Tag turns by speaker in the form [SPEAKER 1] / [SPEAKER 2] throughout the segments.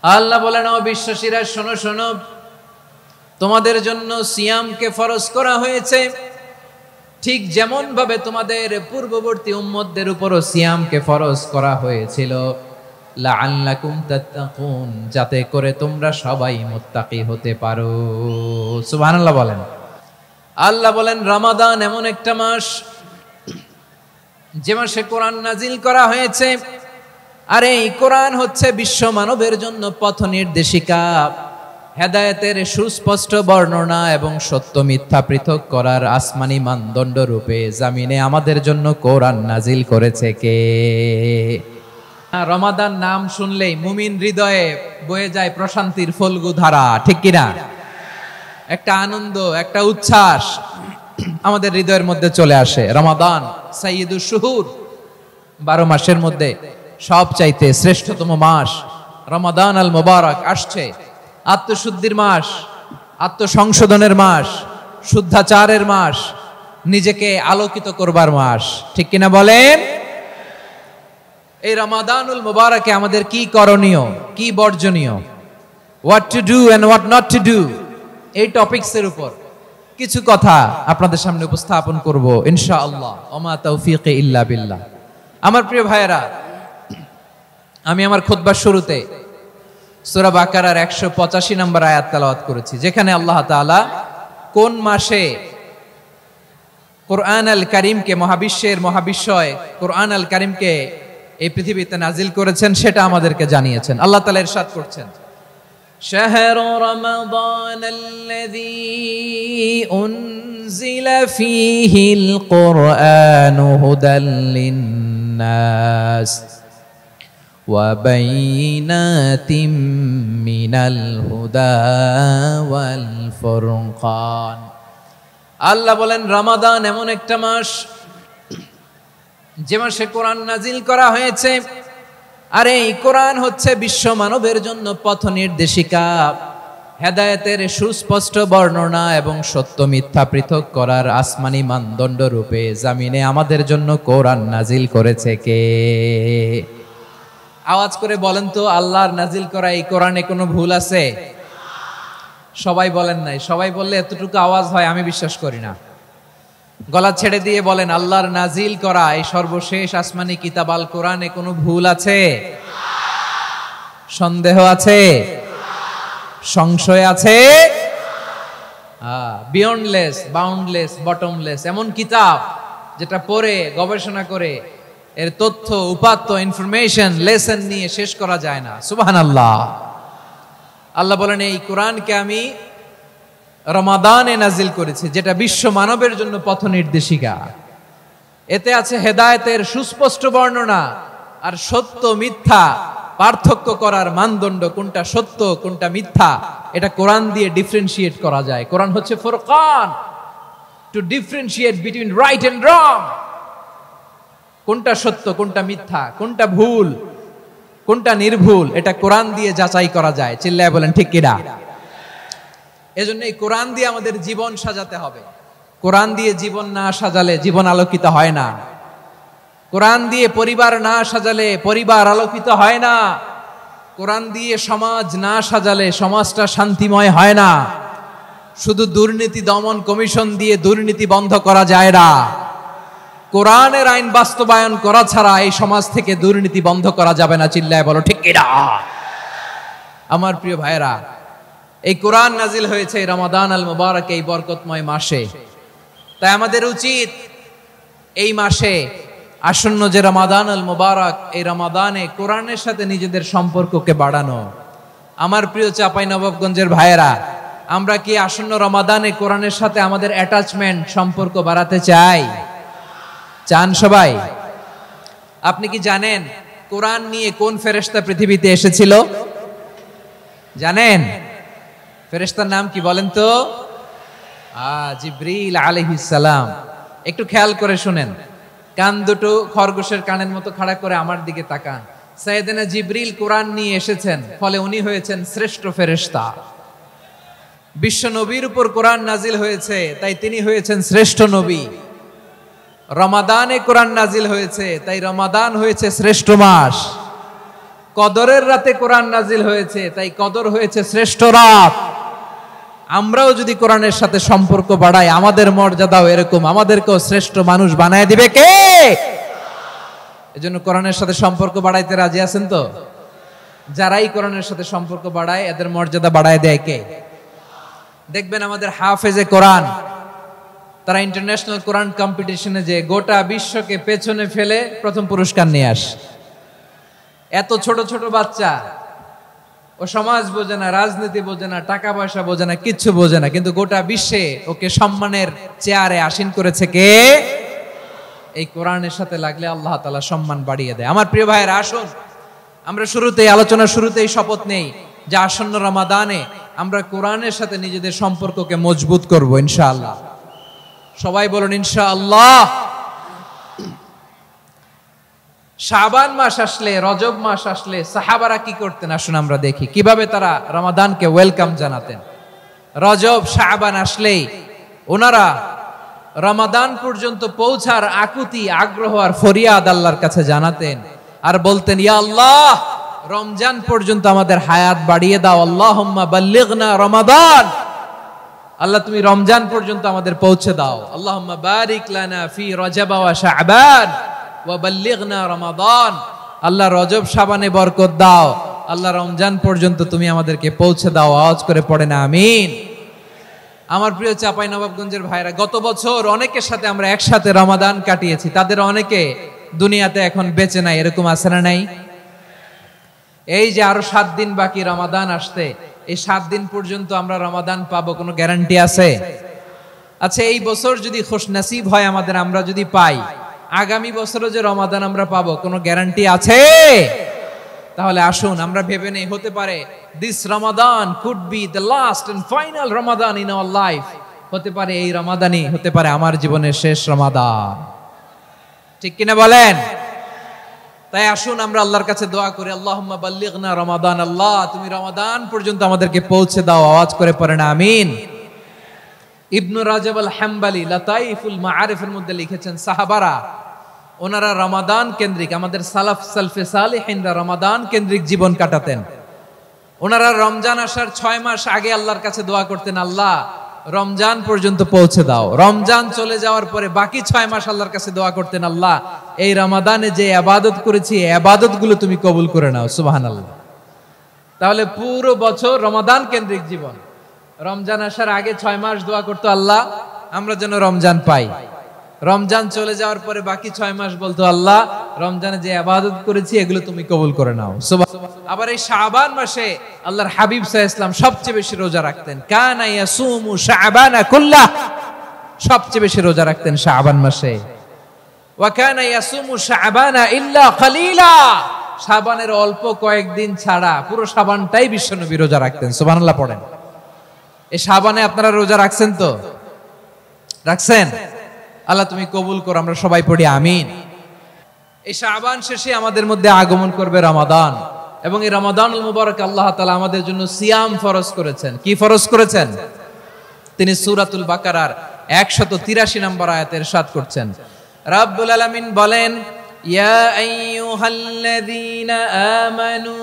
[SPEAKER 1] আল্লাহ বলেন, ও বিশ্বাসীরা শোনো শোনো, তোমাদের জন্য সিয়ামকে ফরজ করা হয়েছে, ঠিক যেমন ভাবে তোমাদের পূর্ববর্তী উম্মতদের উপরও সিয়ামকে ফরজ করা হয়েছিল, লাআল্লাকুম তাত্তাকুন, যাতে করে তোমরা সবাই মুত্তাকি হতে পারো। সুবহানাল্লাহ বলেন। আল্লাহ বলেন, রমাদান এমন একটা মাস যে মাসে কোরআন নাজিল করা হয়েছে, আর এই কোরআন হচ্ছে বিশ্ব মানবের জন্য পথ নির্দেশিকা, হেদায়েতের সুস্পষ্ট বর্ণনা এবং সত্য মিথ্যা পৃথক করার আসমানি মানদণ্ড রূপে জামিনে আমাদের জন্য কোরআন নাজিল করেছে কে? রমাদান নাম শুনলেই মুমিন হৃদয়ে বয়ে যায় প্রশান্তির ফল্গু ধারা, ঠিক কিনা? একটা আনন্দ, একটা উচ্ছ্বাস আমাদের হৃদয়ের মধ্যে চলে আসে। রমাদান সাইয়্যিদুশ শুহুর, 12 মাসের মধ্যে সবচাইতে শ্রেষ্ঠতম মাস রমাদান আল মুবারক আসছে। আত্মশুদ্ধির মাস, আত্মসংশোধনের মাস, শুদ্ধাচারের মাস, নিজেকে আলোকিত করবার মাস, ঠিক কিনা বলেন? এই রমাদানুল মুবারকে আমাদের কি করণীয়, কি বর্জনীয়, what to do and what not to do, এই টপিকসের উপর কিছু কথা আপনাদের সামনে উপস্থাপন করব ইনশাআল্লাহ। ওমা তাওফীকি ইল্লা বিল্লাহ। আমার প্রিয় ভাইয়েরা, আমি আমার খুতবার শুরুতে সূরা বাকারার 185 নম্বর আয়াত তেলাওয়াত করেছি, যেখানে আল্লাহ তাআলা কোন মাসে কোরআন আল কারীমকে, মহাবিশ্বের মহাবিশ্বয় কোরআন আল কারীমকে এই পৃথিবীতে নাজিল করেছেন সেটা আমাদেরকে জানিয়েছেন। আল্লাহ তাআলা ইরশাদ করছেন, শাহরু রমাদানাল্লাযী উনজিলা ফীহিল কুরআনু হুদাল লিন্নাস ওয়া বাইনাতিম মিনাল হুদা ওয়াল ফুরকান। আল্লাহ বলেন, রমাদান এমন একটা মাস যে মাসে কোরআন নাজিল করা হয়েছে, আর এই কোরআন হচ্ছে বিশ্ব মানবের জন্য পথ নির্দেশিকা, হেদায়েতের সুস্পষ্ট বর্ণনা এবং সত্য মিথ্যা পৃথক করার আসমানি মানদণ্ড রূপে জামিনে আমাদের জন্য কোরআন নাজিল করেছে কে? আওয়াজ করে বলেন তো, আল্লাহর নাজিল করা এই কোরআনে কোনো ভুল আছে? সবাই বলেন নাই। সবাই বললে এতটুকু আওয়াজ হয় আমি বিশ্বাস করি না। গলা ছেড়ে দিয়ে বলেন, আল্লাহর নাজিল করা এই সর্বশেষ আসমানি কিতাব আল কোরআনে কোনো ভুল আছে? সন্দেহ আছে? সংশয় আছে? বিয়ন্ডলেস, বাউন্ডলেস, বটমলেস, এমন কিতাব যেটা পড়ে গবেষণা করে এর তথ্য, উপাত্ত, ইনফরমেশন, লেসন নিয়ে শেষ করা যায় না। সুবহানাল্লাহ। আল্লাহ বলেন, এই কোরআনকে আমি রমাদানে নাজিল করেছি, যেটা বিশ্ব মানবের জন্য পথ নির্দেশিকা। এতে আছে হেদায়েতের সুস্পষ্ট বর্ণনা আর সত্য মিথ্যা পার্থক্য করার মানদণ্ড, কোনটা সত্য কোনটা মিথ্যা এটা কোরআন দিয়ে ডিফারেন্সিয়েট করা যায়। কোরআন হচ্ছে ফুরকান, to differentiate between right and wrong. কোনটা সত্য, কোনটা মিথ্যা, কোনটা ভুল, কোনটা নির্ভুল, এটা কোরআন দিয়ে যাচাই করা যায়। চিল্লায় বলেন ঠিক কিনা? এজন্য এই কোরআন দিয়ে আমাদের জীবন সাজাতে হবে। কোরআন দিয়ে জীবন না সাজালে জীবন আলোকিত হয় না। কোরআন দিয়ে পরিবার না সাজালে পরিবার আলোকিত হয় না। কোরআন দিয়ে সমাজ না সাজালে সমাজটা শান্তিময় হয় না। শুধু দুর্নীতি দমন কমিশন দিয়ে দুর্নীতি বন্ধ করা যায় না। কোরআনের আইন বাস্তবায়ন করা ছাড়া এই সমাজ থেকে দুর্নীতি বন্ধ করা যাবে না। চিল্লায় বলো ঠিক কিনা? আমার প্রিয় ভাইয়েরা, এই কোরআন নাজিল হয়েছে রমাদান আল মুবারক, এই বরকতময় মাসে। তাই আমাদের উচিত এই মাসে আসন্ন যে রমাদান আল মুবারক, এই রমাদানে কোরআনের সাথে নিজেদের সম্পর্ককে বাড়ানো। আমার প্রিয় চাঁপাইনবাবগঞ্জের ভাইয়েরা, আমরা কি আসন্ন রমাদানে কোরআনের সাথে আমাদের অ্যাটাচমেন্ট, সম্পর্ক বাড়াতে চাই? চান সবাই? আপনি কি জানেন কোরআন নিয়ে কোন ফেরেশতা পৃথিবীতে এসেছিল? জানেন? ফেরেশতার নাম কি বলেন তো? জিবরিল আলাইহিস সালাম। একটু খেয়াল করে শুনেন, কান দুটো খরগোশের কানের মতো খাড়া করে আমার দিকে তাকান। সাইয়েদনা জিবরিল কোরআন নিয়ে এসেছেন, ফলে উনি হয়েছেন শ্রেষ্ঠ ফেরেশতা। বিশ্ব নবীর উপর কোরআন নাজিল হয়েছে, তাই তিনি হয়েছেন শ্রেষ্ঠ নবী। রমাদানে কোরআন নাজিল হয়েছে, তাই রমাদান হয়েছে শ্রেষ্ঠ মাস। কদরের রাতে কোরআন নাজিল হয়েছে, তাই কদর হয়েছে শ্রেষ্ঠ রাত। আমরাও যদি কোরআনের সাথে সম্পর্ক বাড়াই, আমাদের মর্যাদাও এরকম, আমাদেরকেও শ্রেষ্ঠ মানুষ বানায় দিবে কে? এজন্য কোরআনের সাথে সম্পর্ক বাড়াইতে রাজি আছেন তো? যারাই কোরআনের সাথে সম্পর্ক বাড়ায় এদের মর্যাদা বাড়ায় দেয় কে? দেখবেন আমাদের হাফেজে কোরআন, তারা ইন্টারন্যাশনাল কোরআন কম্পিটিশনে যে গোটা বিশ্বকে পেছনে ফেলে প্রথম পুরস্কার নিয়ে আসে। এত ছোট ছোট বাচ্চা, ও সমাজ বোঝে না, রাজনীতি বোঝে না, টাকা পয়সা বোঝে না, কিচ্ছু বোঝে না, কিন্তু গোটা বিশ্বে ওকে সম্মানের চেয়ারে আসীন করেছে কে? এই কোরআনের সাথে লাগলে আল্লাহ তাআলা সম্মান বাড়িয়ে দেয়। আমার প্রিয় ভাইয়েরা, আসুন আমরা শুরুতেই, আলোচনার শুরুতেই শপথ নেই যে আসন্ন রমাদানে আমরা কোরআনের সাথে নিজেদের সম্পর্ককে মজবুত করব ইনশাআল্লাহ। সবাই বলুন ইনশাআল্লাহ। শাবান মাস আসলে, রজব মাস আসলে সাহাবারা কি করতেন আসুন আমরা দেখি, কিভাবে তারা রমাদানকে ওয়েলকাম জানাতেন। রজব শাবান আসলেই ওনারা রমাদান পর্যন্ত পৌঁছার আকুতি, আগ্রহ আর ফরিয়াদ আল্লাহর কাছে জানাতেন আর বলতেন, ইয়া আল্লাহ, রমজান পর্যন্ত আমাদের হায়াত বাড়িয়ে দাও। আল্লাহুম্মা বাল্লিগনা রমাদান, আল্লাহ তুমি রমজান পর্যন্ত আমাদের পৌঁছে দাও। আল্লাহুম্মা বারিক লানা ফি রজব ওয়া শাবান ওয়া বাল্লিগনা রমাদান, আল্লাহ রজব শাবানে বরকত দাও, আল্লাহ রমজান পর্যন্ত তুমি আমাদেরকে পৌঁছে দাও। আওয়াজ করে পড়েন আমিন। আমার প্রিয় চাঁপাইনবাবগঞ্জের ভাইরা, গত বছর অনেকের সাথে আমরা একসাথে রমাদান কাটিয়েছি, তাদের অনেকে দুনিয়াতে এখন বেঁচে নাই, এরকম আছে না নাই? এই যে আরো 7 দিন বাকি রমাদান আসতে, এই 7 দিন পর্যন্ত আমরা রমাদান পাবো, কোনো গ্যারান্টি আছে? আচ্ছা, এই বছর যদি খুশনসিব হয় আমাদের, আমরা যদি পাই, আগামী বছরও যে রমাদান আমরা পাবো, কোনো গ্যারান্টি আছে? তাহলে আসুন আমরা ভেবে নেই, হতে পারে this Ramadan could be the last and final Ramadan in our life. হতে পারে এই রমাদানই হতে পারে আমার জীবনের শেষ রমাদান। ঠিক কিনা বলেন? তাই আসুন আমরা আল্লাহর কাছে দোয়া করি, আল্লাহুম্মা বাল্লিগনা রমাদান, আল্লাহ তুমি রমাদান পর্যন্ত আমাদেরকে পৌঁছে দাও। আওয়াজ করে পড়েন আমিন। ইবনু রাজব আল হাম্বলি লাতাইফুল মাআরিফের মধ্যে লিখেছেন, সাহাবারা ওনারা রমাদান কেন্দ্রিক, আমাদের সালাফ সালফে সালেহিনরা রমাদান কেন্দ্রিক জীবন কাটাতেন। ওনারা রমজান আসার 6 মাস আগে আল্লাহর কাছে দোয়া করতেন, আল্লাহ রমজান পর্যন্ত পৌঁছে দাও। রমজান চলে যাওয়ার পরে বাকি 6 মাস আল্লাহর কাছে দোয়া করতেন, আল্লাহ এই রমাদানে যে ইবাদত করেছি, এই ইবাদতগুলো তুমি কবুল করে নাও। সুবহানাল্লাহ। তাহলে পুরো বছর রমাদান কেন্দ্রিক জীবন। রমজান আসার আগে 6 মাস দোয়া করতো, আল্লাহ আমরা যেন রমজান পাই। রমজান চলে যাওয়ার পরে বাকি 6 মাস বলতো, আল্লাহ রমজানে যে ইবাদত করেছি এগুলো তুমি কবুল করে নাও। আবার এই শাবান মাসে আল্লাহর হাবিব সাল্লাল্লাহু আলাইহি ওয়াসাল্লাম সবচেয়ে বেশি রোজা রাখতেন। কানা ইয়াসুমু শাবানা কুল্লাহ, সবচেয়ে বেশি রোজা রাখতেন শাবান মাসে। ওয়া কানা ইয়াসুমু শাবানা ইল্লা কালিলা, শাবানের অল্প কয়েকদিন ছাড়া পুরো শাবানটাই বিশ্বনবী রোজা রাখতেন। সুবহানাল্লাহ পড়েন। এই শাবানে আপনারা রোজা রাখছেন তো? রাখছেন? আল্লাহ তুমি কবুল করো, আমরা সবাই পড়ি আমিন। এই শাবান শেষে আমাদের মধ্যে আগমন করবে রমাদান, এবং এই রমাদানুল মুবারক আল্লাহ তাআলা আমাদের জন্য সিয়াম ফরজ করেছেন। কি ফরজ করেছেন? তিনি সূরাতুল বাকারার 183 নম্বর আয়াতে ইরশাদ করছেন, রাব্বুল আলামিন বলেন, ইয়া আইয়ুহাল্লাযীনা আমানু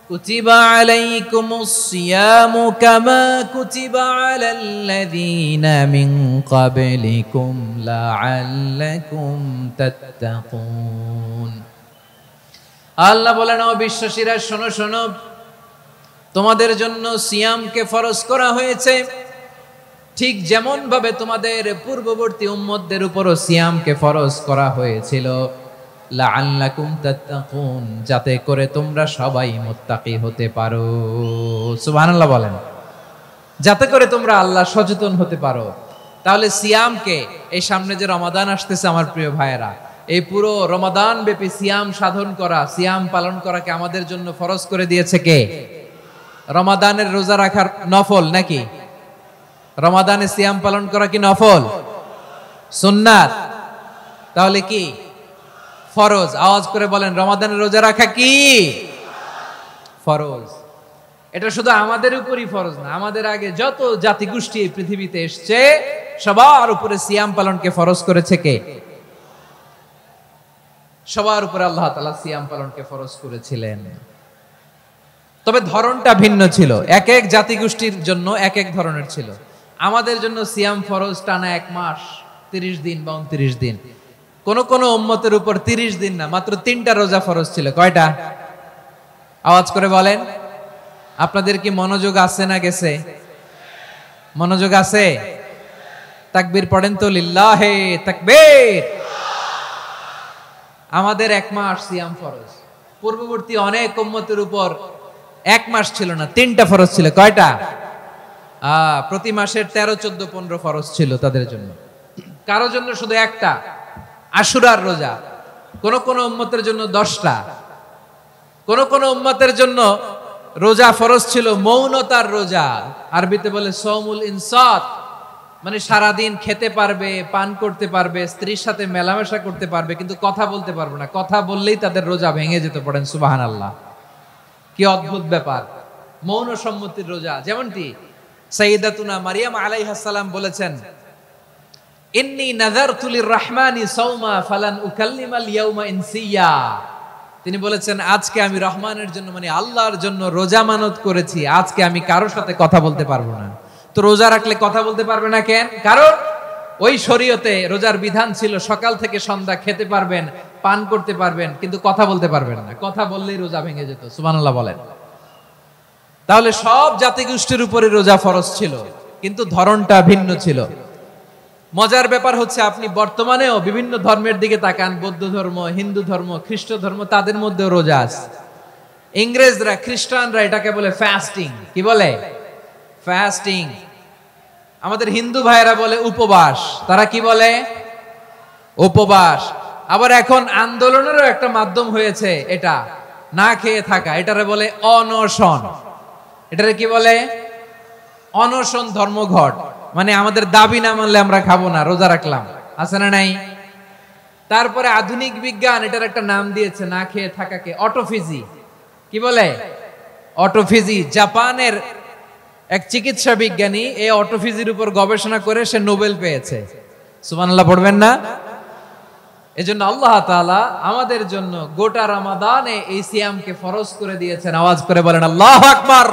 [SPEAKER 1] কুতিবা আলাইকুমুস সিয়ামু কামা কুতিবা আলাল্লাযীনা মিন ক্বাবলিকুম লাআল্লাকুম তাত্তাকুন। আল্লাহ বলেন, ও বিশ্বাসীরা শোনো শোনো, তোমাদের জন্য সিয়ামকে ফরজ করা হয়েছে, ঠিক যেমন ভাবে তোমাদের পূর্ববর্তী উম্মতদের উপরও সিয়ামকে ফরজ করা হয়েছিল, লাআল্লাকুম তাত্তাকুন, যাতে করে তোমরা সবাই মুত্তাকি হতে পারো। সুবহানাল্লাহ বলেন, যাতে করে তোমরা আল্লাহ সচেতন হতে পারো। তাহলে সিয়ামকে, এই সামনে যে রমাদান আসতেছে আমার প্রিয় ভাইয়েরা, এই পুরো রমাদান ব্যাপী সিয়াম সাধন করা, সিয়াম পালন করাকে আমাদের জন্য ফরজ করে দিয়েছে কে? রমাদানের রোজা রাখার নফল নাকি? রমাদানে সিয়াম পালন করা কি নফল? সুন্নাত? তাহলে কি ফরজ? আওয়াজ করে বলেন, রমাদানের রোজা রাখা কি ফরজ? এটা শুধু আমাদের উপরই ফরজ না, আমাদের আগে যত জাতিগোষ্ঠী এই পৃথিবীতে এসছে সবার উপরে সিয়াম পালনকে ফরজ করেছে কে? সবার উপরে আল্লাহ তাআলা সিয়াম পালনকে ফরজ করেছিলেন। তবে ধরনটা ভিন্ন ছিল, এক এক জাতিগোষ্ঠীর জন্য এক এক ধরনের ছিল। আমাদের জন্য সিয়াম ফরজ টানা 1 মাস 30 দিন বা 29 দিন। কোন কোন উম্মতের উপর 30 দিন না, মাত্র 3টা রোজা ফরজ ছিল। কয়টা? আওয়াজ করে বলেন। আপনাদের কি মনোযোগ আছে না গেছে? মনোযোগ আছে? তাকবীর পড়েন তো, লিল্লাহে তাকবীর। আমাদের 1 মাস সিয়াম ফরজ। পূর্ববর্তী অনেক উম্মতের উপর 1 মাস ছিল না, 3টা ফরজ ছিল। কয়টা? প্রতি মাসের 13, 14, 15 ফরজ ছিল তাদের জন্য। কারো জন্য শুধু একটা, আশুরার রোজা। কোন কোন উম্মতের জন্য 10টা। কোন কোন উম্মতের জন্য রোজা ফরজ ছিল মৌনতার রোজা, আরবিতে বলে সৌমুল ইনসাত, মানে সারাদিন খেতে পারবে, পান করতে পারবে, স্ত্রীর সাথে মেলামেশা করতে পারবে, কিন্তু কথা বলতে পারবে না। কথা বললেই তাদের রোজা ভেঙে যেত। পড়েন সুবহানাল্লাহ। কি অদ্ভুত ব্যাপার! মৌন সম্মতির রোজা। যেমনটি সাইয়্যিদাতুনা মারিয়াম আলাইহাস সালাম বলেছেন, ইন্নী নাযারতু লির-রাহমানি সাওমা ফালান উকাল্লিমাল ইয়াওমা ইনসিয়া। তিনি বলেছেন, আজকে আমি রহমানের জন্য, মানে আল্লাহর জন্য রোজা মানত করেছি, আজকে আমি কারোর সাথে কথা বলতে পারবো না। তো রোজা রাখলে কথা বলতে পারবে না কেন? কারণ ওই শরীয়তে রোজার বিধান ছিল সকাল থেকে সন্ধ্যা খেতে পারবেন, পান করতে পারবেন, কিন্তু কথা বলতে পারবেন না। কথা বললেই রোজা ভেঙে যেত। সুবহানাল্লাহ বলেন। তাহলে সব জাতিগোষ্ঠীর উপরে রোজা ফরজ ছিল, কিন্তু ধরনটা ভিন্ন ছিল। মজার ব্যাপার হচ্ছে, আপনি বর্তমানেও বিভিন্ন ধর্মের দিকে তাকান, বৌদ্ধ ধর্ম, হিন্দু ধর্ম, খ্রিস্ট ধর্ম, তাদের মধ্যেও রোজা আছে। ইংরেজরা, খ্রিস্টানরা এটাকে বলে ফাস্টিং। কি বলে? ফাস্টিং। আমাদের হিন্দু ভাইয়েরা বলে উপবাস। তারা কি বলে? উপবাস। আবার এখন আন্দোলনেরও একটা মাধ্যম হয়েছে এটা, না খেয়ে থাকা। এটারে বলে অনশন। এটারে কি বলে? অনশন ধর্মঘট। মানে আমাদের দাবি না মানলে আমরা খাবো না, রোজা রাখলাম। আছে না নাই? তারপরে আধুনিক বিজ্ঞান এটার একটা নাম দিয়েছে না খেয়ে থাকাকে, অটোফিজি। কি বলে? অটোফিজি। জাপানের এক চিকিৎসা বিজ্ঞানী এই অটোফিজির উপর গবেষণা করে সে নোবেল পেয়েছে। সুবহানাল্লাহ পড়বেন না? এজন্য আল্লাহ তাআলা আমাদের জন্য গোটা রমাদানে এই সিয়ামকে ফরজ করে দিয়েছেন। আওয়াজ করে বলেন আল্লাহু আকবার।